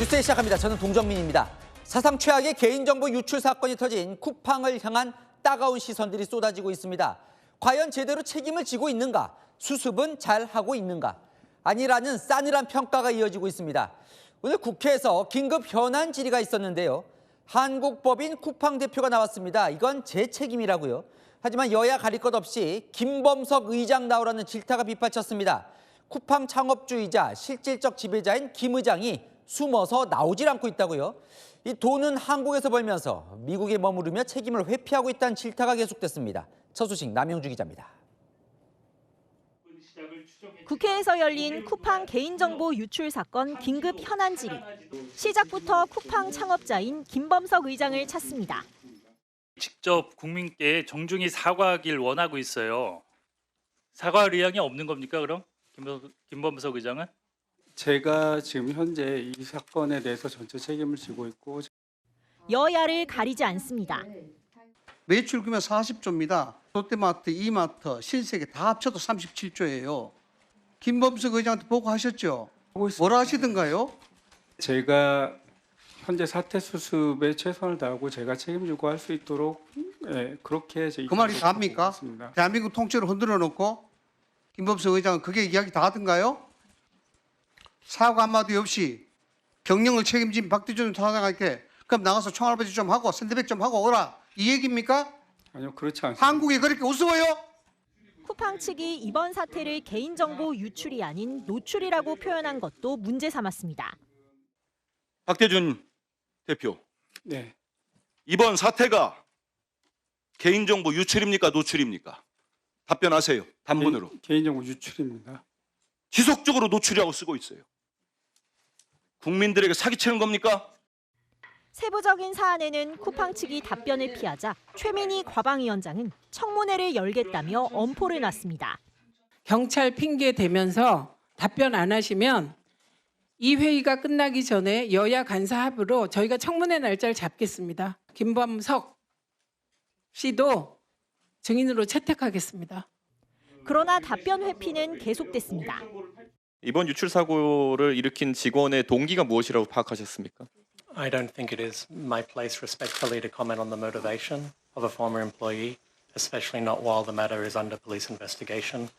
뉴스 시작합니다. 저는 동정민입니다. 사상 최악의 개인정보 유출 사건이 터진 쿠팡을 향한 따가운 시선들이 쏟아지고 있습니다. 과연 제대로 책임을 지고 있는가? 수습은 잘 하고 있는가? 아니라는 싸늘한 평가가 이어지고 있습니다. 오늘 국회에서 긴급 현안 질의가 있었는데요. 한국법인 쿠팡 대표가 나왔습니다. 이건 제 책임이라고요. 하지만 여야 가릴 것 없이 김범석 의장 나오라는 질타가 빗발쳤습니다. 쿠팡 창업주이자 실질적 지배자인 김 의장이 숨어서 나오질 않고 있다고요. 이 돈은 한국에서 벌면서 미국에 머무르며 책임을 회피하고 있다는 질타가 계속됐습니다. 첫 소식 남영주 기자입니다. 국회에서 열린 쿠팡 개인정보 유출 사건 긴급 현안 질의. 시작부터 쿠팡 창업자인 김범석 의장을 찾습니다. 직접 국민께 정중히 사과하길 원하고 있어요. 사과할 의향이 없는 겁니까, 그럼? 김범석 의장은? 제가 지금 현재 이 사건에 대해서 전체 책임을 지고 있고 여야를 가리지 않습니다. 매출 규모 40조입니다. 롯데마트, 이마트, 신세계 다 합쳐도 37조예요. 김범석 의장한테 보고하셨죠? 뭐라 하시던가요? 제가 현재 사태 수습에 최선을 다하고 제가 책임지고 할 수 있도록 그렇게 그 말이 다입니까? 있습니다. 대한민국 통째로 흔들어 놓고 김범석 의장은 그게 이야기 다 하던가요? 사과 한마디 없이 경영을 책임진 박대준 사장한테 그럼 나가서 총알바지 좀 하고 샌드백 좀 하고 오라 이 얘기입니까? 아니요, 그렇지 않습니다. 한국이 그렇게 우스워요? 쿠팡 측이 이번 사태를 개인정보 유출이 아닌 노출이라고 표현한 것도 문제 삼았습니다. 박대준 대표, 네, 이번 사태가 개인정보 유출입니까 노출입니까? 답변하세요. 단문으로. 개인정보 유출입니다. 지속적으로 노출이라고 쓰고 있어요. 국민들에게 사기치는 겁니까? 세부적인 사안에는 쿠팡 측이 답변을 피하자 최민희 과방위원장은 청문회를 열겠다며 엄포를 놨습니다. 경찰 핑계 대면서 답변 안 하시면 이 회의가 끝나기 전에 여야 간사 합의로 저희가 청문회 날짜를 잡겠습니다. 김범석 씨도 증인으로 채택하겠습니다. 그러나 답변 회피는 계속됐습니다. 이번 유출 사고를 일으킨 직원의 동기가 무엇이라고 파악하셨습니까? I don't think it is my place respectfully to comment on the motivation of a former employee, especially not while the matter is under police investigation.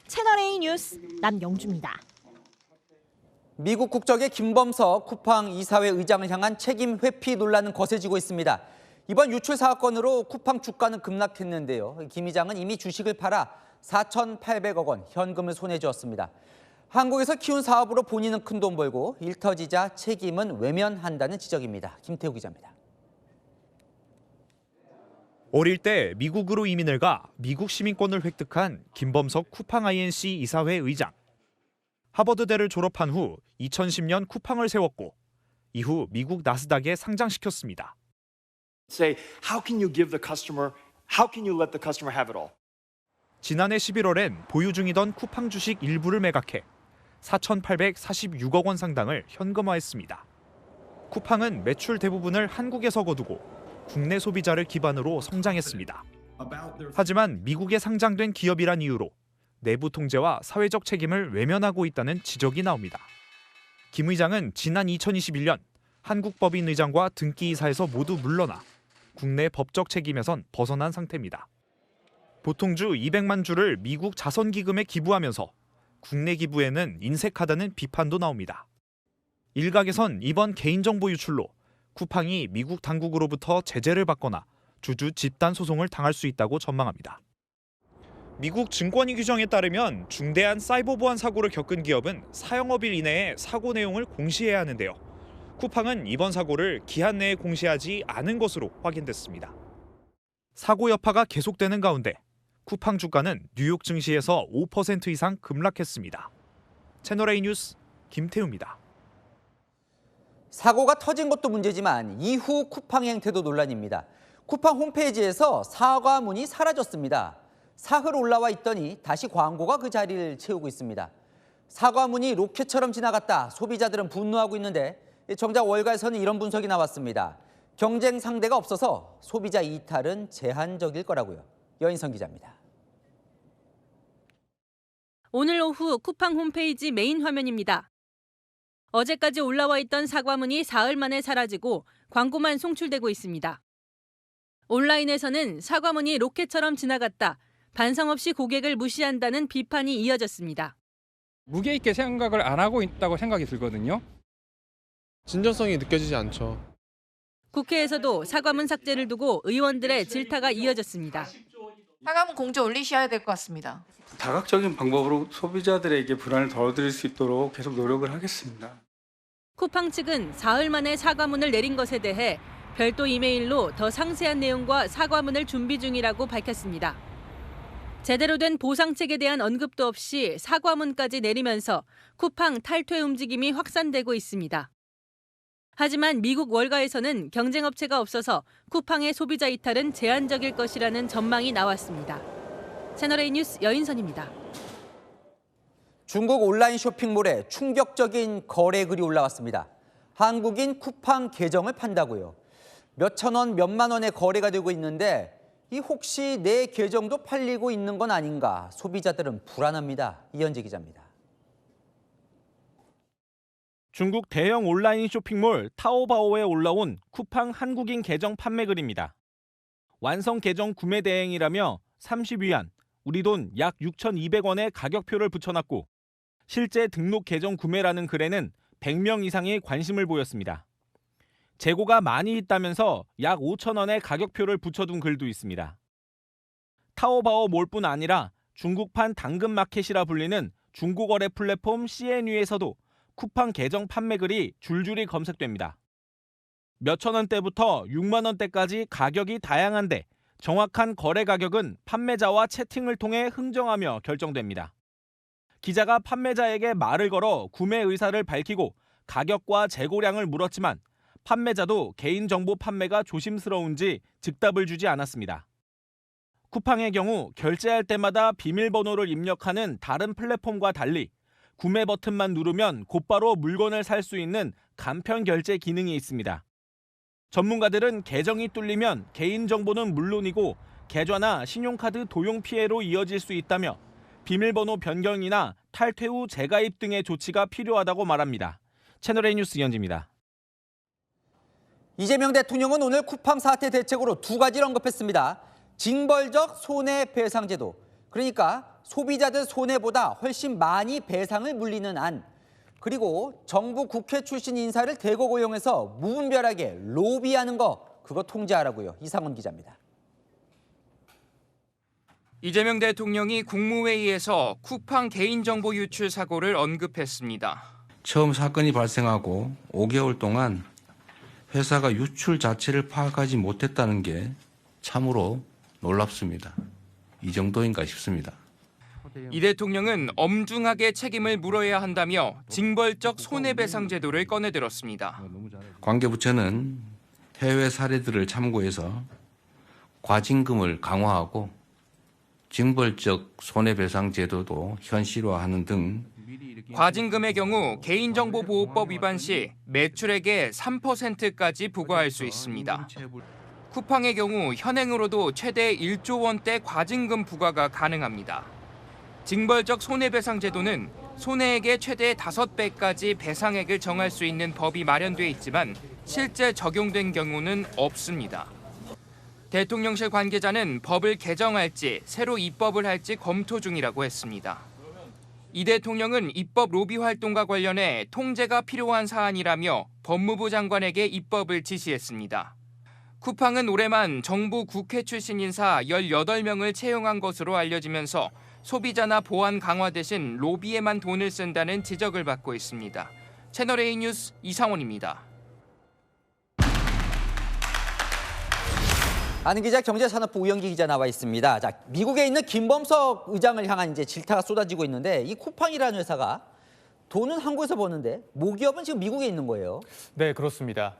채널A 뉴스 남영주입니다. 미국 국적의 김범석 쿠팡 이사회 의장을 향한 책임 회피 논란은 거세지고 있습니다. 이번 유출 사건으로 쿠팡 주가는 급락했는데요. 김 의장은 이미 주식을 팔아 4,800억 원 현금을 손에 쥐었습니다. 한국에서 키운 사업으로 본인은 큰돈 벌고 일 터지자 책임은 외면한다는 지적입니다. 김태우 기자입니다. 어릴 때 미국으로 이민을 가 미국 시민권을 획득한 김범석 쿠팡 INC 이사회 의장. 하버드대를 졸업한 후 2010년 쿠팡을 세웠고 이후 미국 나스닥에 상장시켰습니다. Say, how can you give the customer, how can you let the customer have it all? 지난해 11월엔 보유 중이던 쿠팡 주식 일부를 매각해 4,846억 원 상당을 현금화했습니다. 쿠팡은 매출 대부분을 한국에서 거두고 국내 소비자를 기반으로 성장했습니다. 하지만 미국에 상장된 기업이란 이유로 내부 통제와 사회적 책임을 외면하고 있다는 지적이 나옵니다. 김 의장은 지난 2021년 한국법인 의장과 등기이사에서 모두 물러나 국내 법적 책임에선 벗어난 상태입니다. 보통주 200만 주를 미국 자선기금에 기부하면서 국내 기부에는 인색하다는 비판도 나옵니다. 일각에선 이번 개인정보 유출로 쿠팡이 미국 당국으로부터 제재를 받거나 주주 집단 소송을 당할 수 있다고 전망합니다. 미국 증권위 규정에 따르면 중대한 사이버 보안 사고를 겪은 기업은 사영업일 이내에 사고 내용을 공시해야 하는데요. 쿠팡은 이번 사고를 기한 내에 공시하지 않은 것으로 확인됐습니다. 사고 여파가 계속되는 가운데 쿠팡 주가는 뉴욕 증시에서 5% 이상 급락했습니다. 채널A 뉴스 김태우입니다. 사고가 터진 것도 문제지만 이후 쿠팡의 행태도 논란입니다. 쿠팡 홈페이지에서 사과문이 사라졌습니다. 사흘 올라와 있더니 다시 광고가 그 자리를 채우고 있습니다. 사과문이 로켓처럼 지나갔다. 소비자들은 분노하고 있는데 정작 월가에서는 이런 분석이 나왔습니다. 경쟁 상대가 없어서 소비자 이탈은 제한적일 거라고요. 여인성 기자입니다. 오늘 오후 쿠팡 홈페이지 메인 화면입니다. 어제까지 올라와 있던 사과문이 사흘 만에 사라지고 광고만 송출되고 있습니다. 온라인에서는 사과문이 로켓처럼 지나갔다, 반성 없이 고객을 무시한다는 비판이 이어졌습니다. 무게 있게 생각을 안 하고 있다고 생각이 들거든요. 진정성이 느껴지지 않죠. 국회에서도 사과문 삭제를 두고 의원들의 질타가 이어졌습니다. 사과문 공지 올리셔야 될 것 같습니다. 다각적인 방법으로 소비자들에게 불안을 덜어드릴 수 있도록 계속 노력을 하겠습니다. 쿠팡 측은 사흘 만에 사과문을 내린 것에 대해 별도 이메일로 더 상세한 내용과 사과문을 준비 중이라고 밝혔습니다. 제대로 된 보상책에 대한 언급도 없이 사과문까지 내리면서 쿠팡 탈퇴 움직임이 확산되고 있습니다. 하지만 미국 월가에서는 경쟁업체가 없어서 쿠팡의 소비자 이탈은 제한적일 것이라는 전망이 나왔습니다. 채널A 뉴스 여인선입니다. 중국 온라인 쇼핑몰에 충격적인 거래 글이 올라왔습니다. 한국인 쿠팡 계정을 판다고요. 몇천 원, 몇만 원의 거래가 되고 있는데 이 혹시 내 계정도 팔리고 있는 건 아닌가? 소비자들은 불안합니다. 이현재 기자입니다. 중국 대형 온라인 쇼핑몰 타오바오에 올라온 쿠팡 한국인 계정 판매 글입니다. 완성 계정 구매 대행이라며 30위안, 우리 돈 약 6,200원의 가격표를 붙여놨고 실제 등록 계정 구매라는 글에는 100명 이상이 관심을 보였습니다. 재고가 많이 있다면서 약 5,000원의 가격표를 붙여둔 글도 있습니다. 타오바오 몰뿐 아니라 중국판 당근마켓이라 불리는 중고거래 플랫폼 CNU에서도 쿠팡 계정 판매 글이 줄줄이 검색됩니다. 몇천 원대부터 6만 원대까지 가격이 다양한데 정확한 거래 가격은 판매자와 채팅을 통해 흥정하며 결정됩니다. 기자가 판매자에게 말을 걸어 구매 의사를 밝히고 가격과 재고량을 물었지만 판매자도 개인정보 판매가 조심스러운지 즉답을 주지 않았습니다. 쿠팡의 경우 결제할 때마다 비밀번호를 입력하는 다른 플랫폼과 달리 구매 버튼만 누르면 곧바로 물건을 살 수 있는 간편 결제 기능이 있습니다. 전문가들은 계정이 뚫리면 개인정보는 물론이고 계좌나 신용카드 도용 피해로 이어질 수 있다며 비밀번호 변경이나 탈퇴 후 재가입 등의 조치가 필요하다고 말합니다. 채널A 뉴스 이현지입니다. 이재명 대통령은 오늘 쿠팡 사태 대책으로 두 가지를 언급했습니다. 징벌적 손해배상제도, 그러니까 소비자들 손해보다 훨씬 많이 배상을 물리는 안, 그리고 정부 국회 출신 인사를 대거 고용해서 무분별하게 로비하는 거, 그거 통제하라고요. 이상원 기자입니다. 이재명 대통령이 국무회의에서 쿠팡 개인정보 유출 사고를 언급했습니다. 처음 사건이 발생하고 5개월 동안 회사가 유출 자체를 파악하지 못했다는 게 참으로 놀랍습니다. 이 정도인가 싶습니다. 이 대통령은 엄중하게 책임을 물어야 한다며 징벌적 손해배상 제도를 꺼내들었습니다. 관계부처는 해외 사례들을 참고해서 과징금을 강화하고 징벌적 손해배상 제도도 현실화하는 등 과징금의 경우 개인정보보호법 위반 시 매출액의 3%까지 부과할 수 있습니다. 쿠팡의 경우 현행으로도 최대 1조 원대 과징금 부과가 가능합니다. 징벌적 손해배상 제도는 손해액의 최대 5배까지 배상액을 정할 수 있는 법이 마련돼 있지만 실제 적용된 경우는 없습니다. 대통령실 관계자는 법을 개정할지 새로 입법을 할지 검토 중이라고 했습니다. 이 대통령은 입법 로비 활동과 관련해 통제가 필요한 사안이라며 법무부 장관에게 입법을 지시했습니다. 쿠팡은 올해만 정부 국회 출신 인사 18명을 채용한 것으로 알려지면서 소비자나 보안 강화 대신 로비에만 돈을 쓴다는 지적을 받고 있습니다. 채널A 뉴스 이상원입니다. 아는 기자, 경제산업부 우영기 기자 나와 있습니다. 자, 미국에 있는 김범석 의장을 향한 이제 질타가 쏟아지고 있는데 이 쿠팡이라는 회사가 돈은 한국에서 버는데 모기업은 지금 미국에 있는 거예요. 네, 그렇습니다.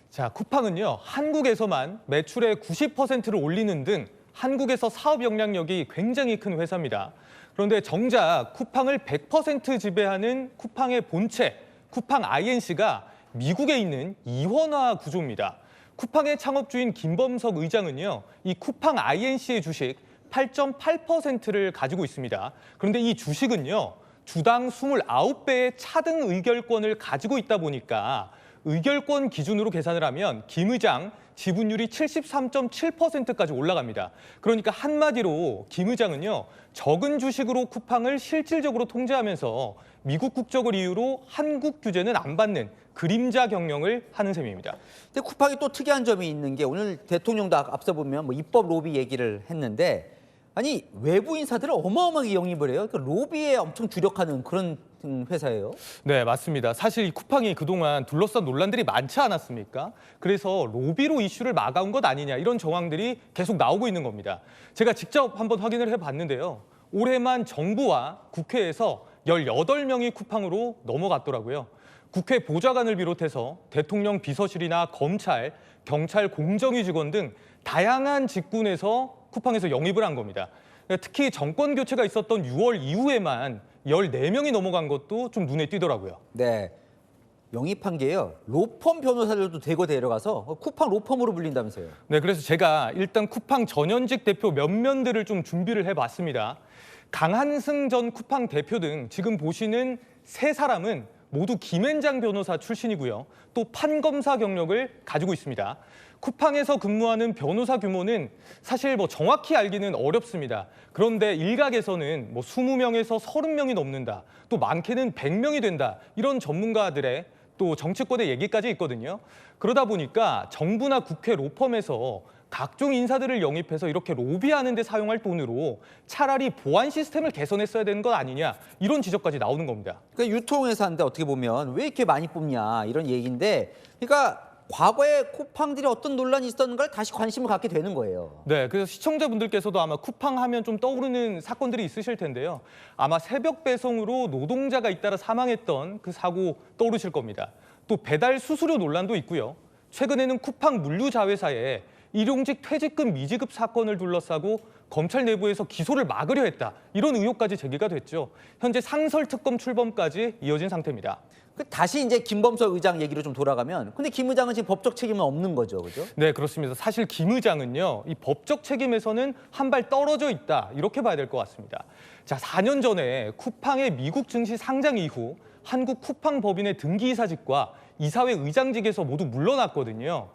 자, 쿠팡은요, 한국에서만 매출의 90%를 올리는 등 한국에서 사업 역량력이 굉장히 큰 회사입니다. 그런데 정작 쿠팡을 100% 지배하는 쿠팡의 본체, 쿠팡 INC가 미국에 있는 이원화 구조입니다. 쿠팡의 창업주인 김범석 의장은요, 이 쿠팡 INC의 주식 8.8%를 가지고 있습니다. 그런데 이 주식은요, 주당 29배의 차등 의결권을 가지고 있다 보니까 의결권 기준으로 계산을 하면 김 의장 지분율이 73.7%까지 올라갑니다. 그러니까 한마디로 김 의장은요, 적은 주식으로 쿠팡을 실질적으로 통제하면서 미국 국적을 이유로 한국 규제는 안 받는 그림자 경영을 하는 셈입니다. 근데 쿠팡이 또 특이한 점이 있는 게 오늘 대통령도 앞서 보면 뭐 입법 로비 얘기를 했는데 아니 외부 인사들을 어마어마하게 영입을 해요. 그러니까 로비에 엄청 주력하는 그런 회사예요. 네, 맞습니다. 사실 이 쿠팡이 그동안 둘러싼 논란들이 많지 않았습니까? 그래서 로비로 이슈를 막아온 것 아니냐 이런 정황들이 계속 나오고 있는 겁니다. 제가 직접 한번 확인을 해봤는데요. 올해만 정부와 국회에서 18명이 쿠팡으로 넘어갔더라고요. 국회 보좌관을 비롯해서 대통령 비서실이나 검찰, 경찰 공정위 직원 등 다양한 직군에서 쿠팡에서 영입을 한 겁니다. 특히 정권 교체가 있었던 6월 이후에만 14명이 넘어간 것도 좀 눈에 띄더라고요. 네, 영입한 게요. 로펌 변호사들도 대거 데려가서 쿠팡 로펌으로 불린다면서요. 네, 그래서 제가 일단 쿠팡 전현직 대표 면면들을 좀 준비를 해봤습니다. 강한승 전 쿠팡 대표 등 지금 보시는 세 사람은 모두 김앤장 변호사 출신이고요. 또 판검사 경력을 가지고 있습니다. 쿠팡에서 근무하는 변호사 규모는 사실 정확히 알기는 어렵습니다. 그런데 일각에서는 20명에서 30명이 넘는다. 또 많게는 100명이 된다. 이런 전문가들의 또 정치권의 얘기까지 있거든요. 그러다 보니까 정부나 국회 로펌에서 각종 인사들을 영입해서 이렇게 로비하는 데 사용할 돈으로 차라리 보안 시스템을 개선했어야 되는 것 아니냐 이런 지적까지 나오는 겁니다. 그러니까 유통회사인데 어떻게 보면 왜 이렇게 많이 뽑냐 이런 얘기인데 그러니까 과거에 쿠팡들이 어떤 논란이 있었는가를 다시 관심을 갖게 되는 거예요. 네, 그래서 시청자분들께서도 아마 쿠팡 하면 좀 떠오르는 사건들이 있으실 텐데요. 아마 새벽 배송으로 노동자가 잇따라 사망했던 그 사고 떠오르실 겁니다. 또 배달 수수료 논란도 있고요. 최근에는 쿠팡 물류자회사에 일용직 퇴직금 미지급 사건을 둘러싸고 검찰 내부에서 기소를 막으려 했다. 이런 의혹까지 제기가 됐죠. 현재 상설특검 출범까지 이어진 상태입니다. 다시 이제 김범석 의장 얘기로 좀 돌아가면 근데 김 의장은 지금 법적 책임은 없는 거죠, 그죠? 네, 그렇습니다. 사실 김 의장은요, 이 법적 책임에서는 한 발 떨어져 있다. 이렇게 봐야 될 것 같습니다. 자, 4년 전에 쿠팡의 미국 증시 상장 이후 한국 쿠팡 법인의 등기이사직과 이사회 의장직에서 모두 물러났거든요.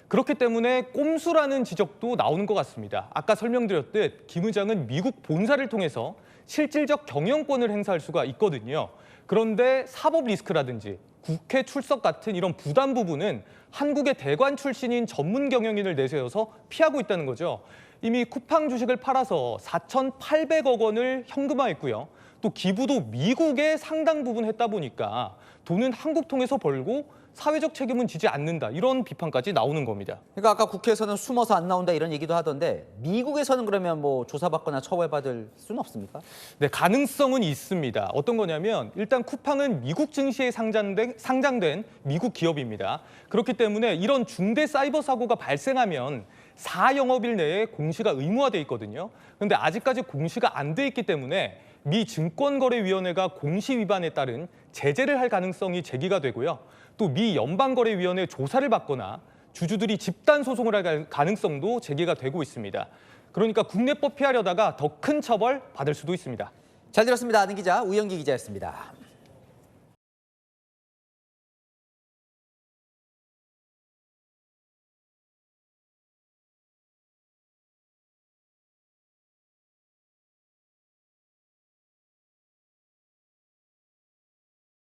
그렇기 때문에 꼼수라는 지적도 나오는 것 같습니다. 아까 설명드렸듯 김 의장은 미국 본사를 통해서 실질적 경영권을 행사할 수가 있거든요. 그런데 사법 리스크라든지 국회 출석 같은 이런 부담 부분은 한국의 대관 출신인 전문 경영인을 내세워서 피하고 있다는 거죠. 이미 쿠팡 주식을 팔아서 4,800억 원을 현금화했고요. 또 기부도 미국에 상당 부분 했다 보니까 돈은 한국 통해서 벌고 사회적 책임은 지지 않는다. 이런 비판까지 나오는 겁니다. 그러니까 아까 국회에서는 숨어서 안 나온다 이런 얘기도 하던데 미국에서는 그러면 조사받거나 처벌받을 수는 없습니까? 네, 가능성은 있습니다. 어떤 거냐면 일단 쿠팡은 미국 증시에 상장된 미국 기업입니다. 그렇기 때문에 이런 중대 사이버 사고가 발생하면 4영업일 내에 공시가 의무화돼 있거든요. 그런데 아직까지 공시가 안 돼 있기 때문에 미 증권거래위원회가 공시 위반에 따른 제재를 할 가능성이 제기가 되고요. 또 미 연방거래위원회 조사를 받거나 주주들이 집단 소송을 할 가능성도 제기가 되고 있습니다. 그러니까 국내법 피하려다가 더 큰 처벌 받을 수도 있습니다. 잘 들었습니다. 아는 기자 우영기 기자였습니다.